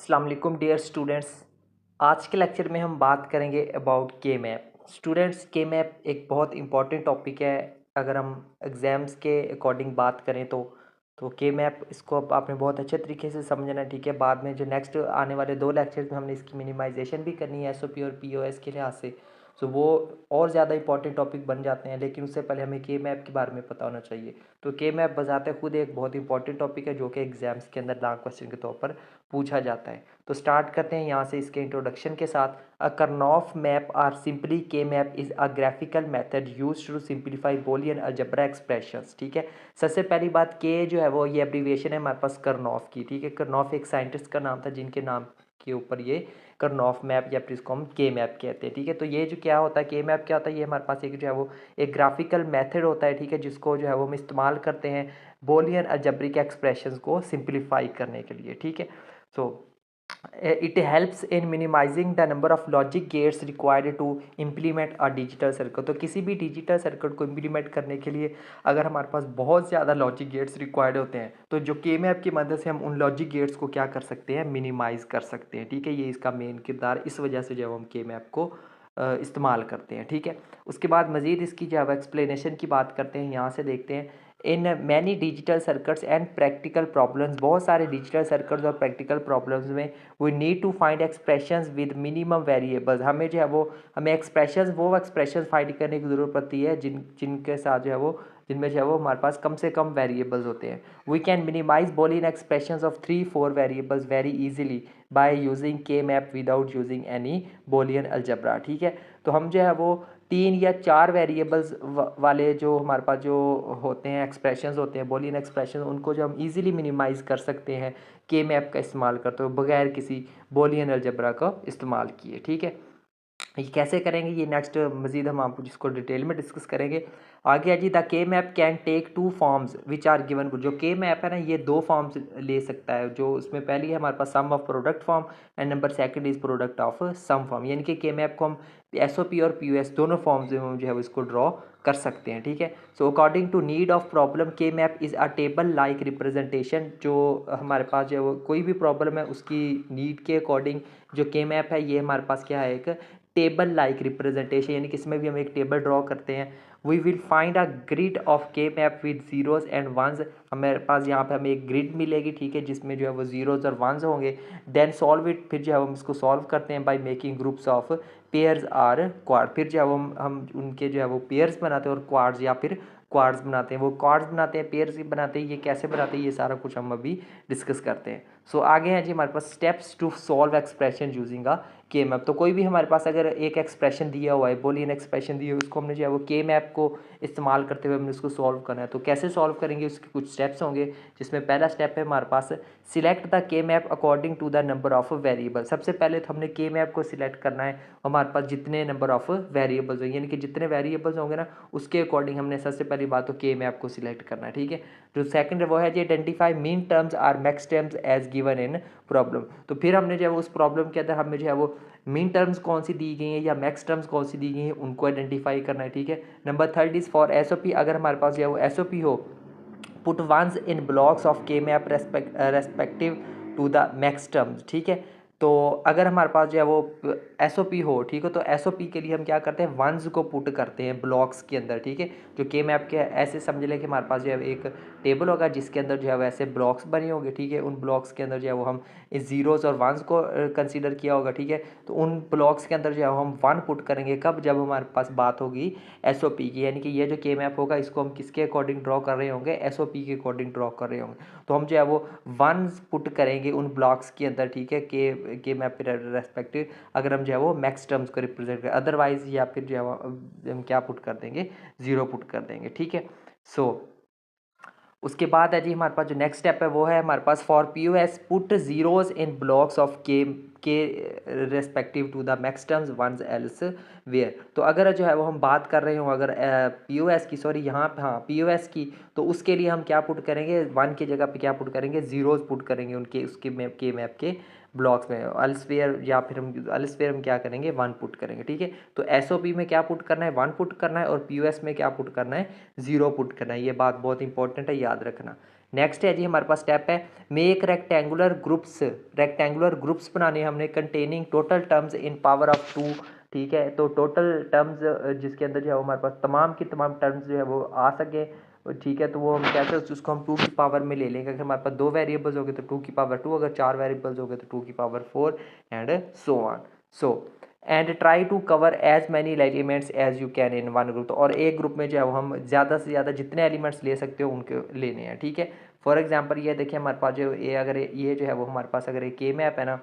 अस्सलाम वालेकुम dear students. आज के लेक्चर में हम बात करेंगे अबाउट के मैप। स्टूडेंट्स, के मैप एक बहुत इंपॉर्टेंट टॉपिक है। अगर हम एग्ज़ाम्स के अकॉर्डिंग बात करें तो के मैप इसको आपने बहुत अच्छे तरीके से समझना है, ठीक है। बाद में जो नेक्स्ट आने वाले 2 लेक्चर्स में हमने इसकी मिनिमाइजेशन भी करनी है एसओपी और पीओएस के लिहाज से। सो वो और ज़्यादा इंपॉर्टेंट टॉपिक बन जाते हैं, लेकिन उससे पहले हमें के मैप के बारे में पता होना चाहिए। तो के मैप बजाते खुद एक बहुत इंपॉर्टेंट टॉपिक है जो कि एग्जाम्स के अंदर लॉन्ग क्वेश्चन के तौर पर पूछा जाता है। तो स्टार्ट करते हैं यहाँ से इसके इंट्रोडक्शन के साथ। A Karnaugh map or simply K map is a graphical method used to simplify Boolean algebra expressions, ठीक है। सबसे पहली बात, के जो है वो ये एब्रीविएशन है हमारे पास करनॉफ की, ठीक है। करनॉफ एक साइंटिस्ट का नाम था जिनके नाम के ऊपर ये करनॉफ मैप या फिर इसको हम के मैप कहते हैं, ठीक है। तो ये जो क्या होता है, के मैप क्या होता है, ये हमारे पास एक जो है वो एक ग्राफिकल मेथड होता है, ठीक है, जिसको जो है वो हम इस्तेमाल करते हैं बूलियन अलजेब्रिक एक्सप्रेशंस को सिंप्लीफाई करने के लिए, ठीक है। सो it helps in minimizing the number of logic gates required to implement a digital circuit। तो किसी भी डिजिटल सर्किट को इम्प्लीमेंट करने के लिए अगर हमारे पास बहुत ज़्यादा लॉजिक गेट्स रिक्वायर्ड होते हैं तो जो के मैप की मदद से हम उन लॉजिक गेट्स को क्या कर सकते हैं, मिनिमाइज़ कर सकते हैं, ठीक है। ये इसका मेन किरदार, इस वजह से जब हम के मैप को इस्तेमाल करते हैं, ठीक है। उसके बाद मज़ीद इसकी जब एक्सप्लेनेशन की बात करते हैं, यहाँ से देखते हैं in many digital circuits and practical problems. बहुत सारे डिजिटल सर्किट्स और प्रैक्टिकल प्रॉब्लम्स में we need to find expressions with minimum variables. हमें जो है वो हमें एक्सप्रेशंस फाइंड करने की ज़रूरत पड़ती है जिनके साथ जो है वो जिनमें जो है वो हमारे पास कम से कम वेरिएबल्स होते हैं। We can minimize Boolean expressions of 3-4 variables very easily by using K map without using any Boolean algebra, ठीक है। तो हम जो है वो 3 या 4 वेरिएबल्स वाले जो हमारे पास जो होते हैं एक्सप्रेशंस होते हैं, बूलियन एक्सप्रेशन, उनको जो हम इजीली मिनिमाइज़ कर सकते हैं के मैप का इस्तेमाल करते हुए बगैर किसी बूलियन अलजेब्रा का इस्तेमाल किए, ठीक है। ये कैसे करेंगे, ये नेक्स्ट मजीद हम आपको जिसको डिटेल में डिस्कस करेंगे। आगे है जी, the K map can take 2 forms which are given. जो के मैप है ना, ये 2 फॉर्म्स ले सकता है। जो उसमें पहली है हमारे पास sum of product form and number second is product of sum form. यानी कि के मैप को हम एसओपी और पीओएस दोनों फॉर्म्स में हम जो है इसको ड्रॉ कर सकते हैं, ठीक है। So according to need of problem, K map is a table like representation. जो हमारे पास जो है वो कोई भी प्रॉब्लम है उसकी नीड के अकॉर्डिंग जो के मैप है ये हमारे पास क्या है, एक टेबल लाइक रिप्रेजेंटेशन। यानी कि इसमें भी हम एक टेबल ड्रॉ करते हैं। We will find a grid of K map with zeros and ones. हमारे पास यहाँ पे हमें एक ग्रिड मिलेगी, ठीक है, जिसमें जो है वो जीरोज और वंस होंगे। देन सॉल्व इट, फिर जो है हम इसको सॉल्व करते हैं by making groups of pairs or quad. फिर जो है वो हम उनके जो है वो पेयर्स बनाते हैं और क्वाड्स या फिर क्वाड्स बनाते हैं। वो क्वाड्स बनाते हैं, पेयर्स भी बनाते हैं, ये कैसे बनाते हैं ये सारा कुछ हम अभी डिस्कस करते हैं। सो आगे हैं जी हमारे पास steps to solve expression using a K map. तो कोई भी हमारे पास अगर एक एक्सप्रेशन दिया हुआ है, बूलियन एक्सप्रेशन दी हुई है, उसको हमने जो है वो के मैप को इस्तेमाल करते हुए हमने उसको सॉल्व करना है। तो कैसे सॉल्व करेंगे, उसके कुछ स्टेप्स होंगे, जिसमें पहला स्टेप है हमारे पास select the K map according to the number of variable. सबसे पहले तो हमने के मैप को सिलेक्ट करना है हमारे पास जितने नंबर ऑफ वेरिएबल्स होंगे, यानी कि जितने वेरिएबल्स होंगे ना उसके अकॉर्डिंग हमने सबसे पहली बात तो के मैप को सिलेक्ट करना है, ठीक है। जो सेकंड है वो है जी identify min terms or max terms as given in problem. तो फिर हमने जो है उस प्रॉब्लम के अंदर हमें जो है वो मीन टर्म्स कौन सी दी गई हैं या मैक्स टर्म्स कौन सी दी गई हैं उनको आइडेंटिफाई करना है, ठीक है। Number third is for SOP. अगर हमारे पास जो है वो एसओपी हो, put ones in blocks of K map respective to the max terms, ठीक है। तो अगर हमारे पास जो है वो एसओपी हो, ठीक है, तो एसओपी के लिए हम क्या करते हैं, वंस को पुट करते हैं ब्लॉक्स के अंदर, ठीक है। जो के मैप के ऐसे समझ लें कि हमारे पास जो है एक टेबल होगा जिसके अंदर जो है वैसे ब्लॉक्स बने होंगे, ठीक है। उन ब्लॉक्स के अंदर जो है वो हम इस जीरोस और वंस को कंसीडर किया होगा, ठीक है। तो उन ब्लॉक्स के अंदर जो है हम वन पुट करेंगे कब, जब हमारे पास बात होगी एसओपी की। यानी कि ये जो के मैप होगा इसको हम किसके अकॉर्डिंग ड्रॉ कर रहे होंगे, एसओपी के अकॉर्डिंग ड्रॉ कर रहे होंगे। तो हम जो है वो वंस पुट करेंगे उन ब्लॉक्स के अंदर, ठीक है, के मैप के रेस्पेक्टिव। अगर हम जो है वो मैक्स टर्म्स को रिप्रेजेंट करें, अदरवाइज या फिर जो है हम क्या पुट कर देंगे, जीरो पुट कर देंगे, ठीक है। सो उसके बाद है जी हमारे पास जो नेक्स्ट स्टेप है वो है हमारे पास for POS put zeros in blocks of K respective to the max terms ones elsewhere. तो अगर जो है वो हम बात कर रहे हो अगर पीओएस की, सॉरी यहाँ पे हाँ पीओएस की, तो उसके लिए हम क्या पुट करेंगे, वन की जगह पे क्या पुट करेंगे, जीरोज पुट करेंगे उनके उसके मैप के ब्लॉक्स में। अल्सवेयर या फिर हम क्या करेंगे, वन पुट करेंगे, ठीक है। तो एसओपी में क्या पुट करना है, वन पुट करना है, और पीओएस में क्या पुट करना है, जीरो पुट करना है। ये बात बहुत इंपॉर्टेंट है, याद रखना। नेक्स्ट है जी हमारे पास स्टेप है मेक रेक्टेंगुलर ग्रुप्स बनाने हमने containing total terms in power of 2। ठीक है, तो टोटल टर्म्स जिसके अंदर जो है वो हमारे पास तमाम की तमाम टर्म्स जो है वो आ सके। ठीक है, तो वो हम कैसे उसको हम 2 की पावर में ले लेंगे। अगर हमारे पास 2 वेरिएबल्स हो गए तो 2 की पावर 2, अगर 4 वेरिएबल्स हो गए तो 2 की power 4 and so on. So and try to cover as many elements as you can in one group. तो और एक ग्रुप में जो है वो हम ज़्यादा से ज़्यादा जितने एलिमेंट्स ले सकते हो उनके लेने हैं। ठीक है, फॉर एग्जांपल ये देखिए हमारे पास जो ये अगर ये जो है वो हमारे पास अगर एक के मैप है ना,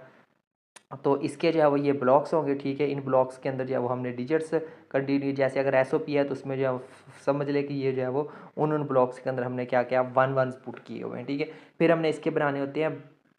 तो इसके जो है वो ये ब्लॉक्स होंगे। ठीक है, इन ब्लॉक्स के अंदर जो है वो हमने डिजिट्स कंटिन्यू, जैसे अगर एसओपी है तो उसमें जो है समझ ले कि ये जो है वो उन ब्लॉक्स के अंदर हमने क्या क्या वन वंस पुट किए हुए हैं। ठीक है, फिर हमने इसके बनाने होते हैं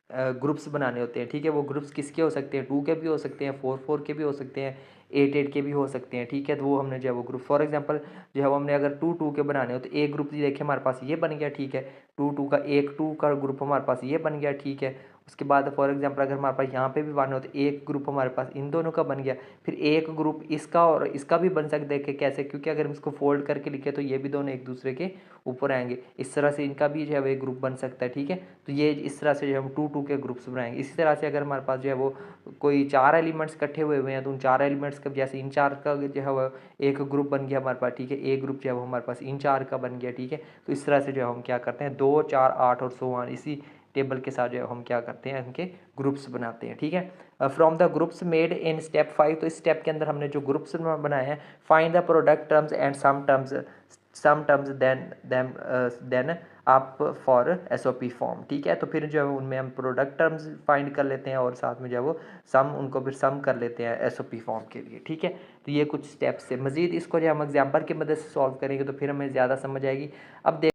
ग्रुप्स बनाने होते हैं। ठीक है, वो ग्रुप्स किसके हो सकते हैं, 2 के भी हो सकते हैं, 4 के भी हो सकते हैं, 8 के भी हो सकते हैं। ठीक है, तो वो हमने जो है वो ग्रुप फॉर एग्जांपल जो है वो हमने अगर 2 के बनाने हो तो एक ग्रुप देखिए हमारे पास ये बन गया। ठीक है, 2 का एक 2 का ग्रुप हमारे पास ये बन गया। ठीक है, उसके बाद फॉर एग्जांपल अगर हमारे पास यहाँ पे भी वन हो तो एक ग्रुप हमारे पास इन दोनों का बन गया। फिर एक ग्रुप इसका और इसका भी बन सकता है कि कैसे, क्योंकि अगर हम इसको फोल्ड करके लिखे तो ये भी दोनों एक दूसरे के ऊपर आएंगे। इस तरह से इनका भी जो है वो एक ग्रुप बन सकता है। ठीक है, तो ये इस तरह से जो है हम 2 के ग्रुप्स बनाएंगे। इसी तरह से अगर हमारे पास जो है वो कोई 4 एलिमेंट्स इकट्ठे हुए हैं तो उन 4 एलिमेंट्स का जैसे इन 4 का जो है वो एक ग्रुप बन गया हमारे पास। ठीक है, एक ग्रुप जो है वो हमारे पास इन 4 का बन गया। ठीक है, तो इस तरह से जो हम क्या करते हैं 2 4 8 और सो ऑन इसी टेबल के साथ जो हम क्या करते हैं इनके ग्रुप्स बनाते हैं। ठीक है, from the groups made in step 5, तो इस स्टेप के अंदर हमने जो ग्रुप्स बनाए हैं find the product terms and sum terms then आप फॉर एसओपी फॉर्म। ठीक है, तो फिर जो है उनमें हम प्रोडक्ट टर्म्स फाइंड कर लेते हैं और साथ में जो है वो सम उनको फिर सम कर लेते हैं एसओपी फॉर्म के लिए। ठीक है, तो ये कुछ स्टेप्स है। मजीद इसको जो हम एग्जाम्पल की मदद से सॉल्व करेंगे तो फिर हमें ज़्यादा समझ आएगी। अब